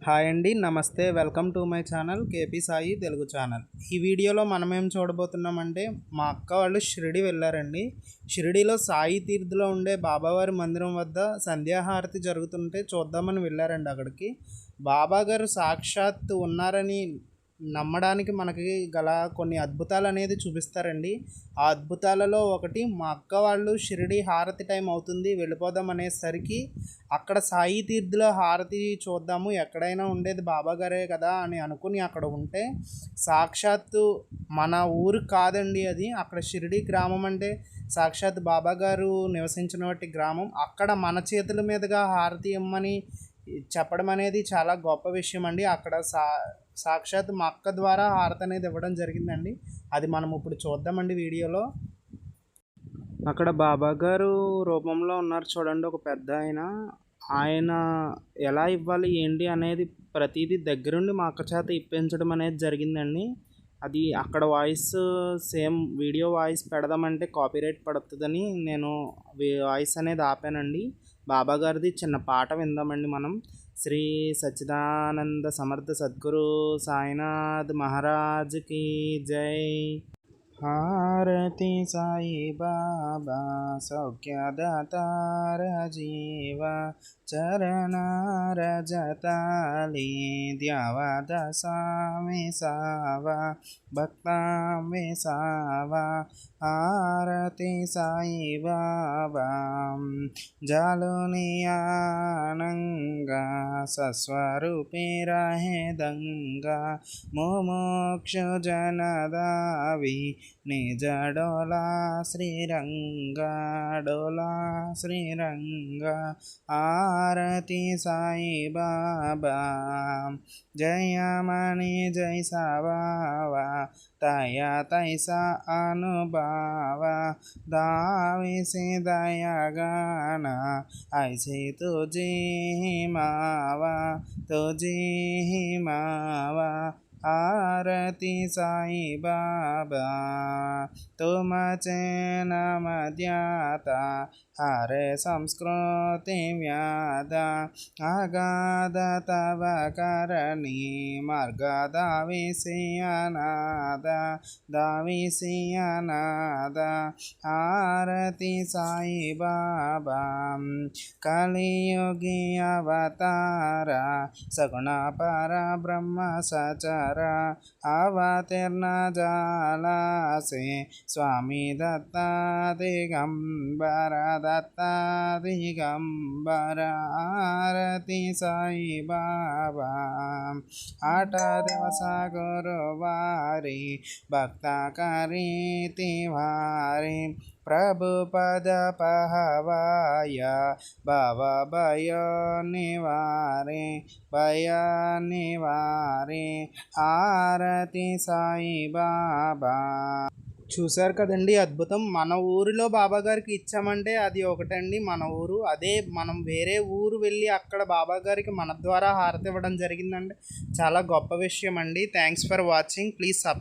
Hi అండి, నమస్తే. Welcome to my channel KP Sai Telugu channel. ఈ వీడియోలో మనం ఏం చూడబోతున్నామంటే, మా అక్క వాళ్ళు షిరిడి వెళ్ళారండి. షిరిడిలో సాయి తీర్థలో ఉండే బాబావారి మందిరం వద్ద సంధ్యాహారతి జరుగుతుంటే చూద్దామని వెళ్ళారండి. అక్కడికి బాబా గారు సాక్షాత్ ఉన్నారని నమ్మడానికి మనకి గల కొన్ని అద్భుతాలు అనేది చూపిస్తారండి. ఆ అద్భుతాలలో ఒకటి, మా అక్క వాళ్ళు షిరిడి హారతి టైం అవుతుంది వెళ్ళిపోదాం అనేసరికి అక్కడ సాయి తీర్థలో హారతి చూద్దాము, ఎక్కడైనా ఉండేది బాబా గారే కదా అని అనుకుని అక్కడ ఉంటే సాక్షాత్తు మన ఊరు కాదండి అది. అక్కడ షిరిడి గ్రామం అంటే సాక్షాత్ బాబా గారు నివసించినటువంటి గ్రామం. అక్కడ మన చేతుల మీదుగా హారతి ఇమ్మని చెప్పడం అనేది చాలా గొప్ప విషయం అండి. అక్కడ సాక్షాత్ మా అక్క ద్వారా హారతి అనేది ఇవ్వడం జరిగిందండి. అది మనం ఇప్పుడు చూద్దామండి వీడియోలో. అక్కడ బాబా గారు రూపంలో ఉన్నారు చూడండి, ఒక పెద్ద ఆయన ఎలా ఇవ్వాలి ఏంటి అనేది ప్రతిదీ దగ్గరుండి మా అక్క చేత ఇప్పించడం అనేది జరిగిందండి. అది అక్కడ వాయిస్ సేమ్ వీడియో వాయిస్ పెడదామంటే కాపీరైట్ పడుతుందని నేను వాయిస్ అనేది ఆపానండి. బాబా గారిది చిన్న పాట విందామండి మనం. శ్రీ సచ్చిదానంద సమర్థ సద్గురు సాయినాథ్ మహారాజ్కి జై. హారతి సాయి బాబా సౌఖ్యదాతార జీవ చరణార జతాలి ద్యావద సామి సావా భక్తామి సావా. హారతి సాయి బాబా జాలునియానంగా సస్వరూపి రహే దంగా ముముక్షు జనదావి నిజ డోలా శ్రీరంగా డోలా శ్రీరంగా. ఆరతి సాయి బాబా జయమణి జై సావా తయా తైసా అనుభవ దావిసి దయగానా ఐసి తుజీ మావా తుజీ మావా. आरती साई बाबा तुम चैन मध्याता हरे संस्कृति व्यादा अगाध तव करणी मार्ग दाविसियनाद. आरती साई बाबा कलियुगी अवतारा सगुण पर ब्रह्म सचरा अवतीर्ण जाला से स्वामी दत्ता दिगंबर दत्ता दिगंबर. आरती साई बाबा आठ दिवस गुरुवारी भक्त करी तिवारी प्रभु पद पहवाया भव भय निवारे भय निवारे. आरती साई बाबा. చూశారు కదండి అద్భుతం. మన ఊరిలో బాబా గారికి ఇచ్చామంటే అది ఒకటండి మన ఊరు. అదే మనం వేరే ఊరు వెళ్ళి అక్కడ బాబా గారికి మన ద్వారా హారతి ఇవ్వడం జరిగిందండి. చాలా గొప్ప విషయం అండి. Thanks for watching. Please subscribe.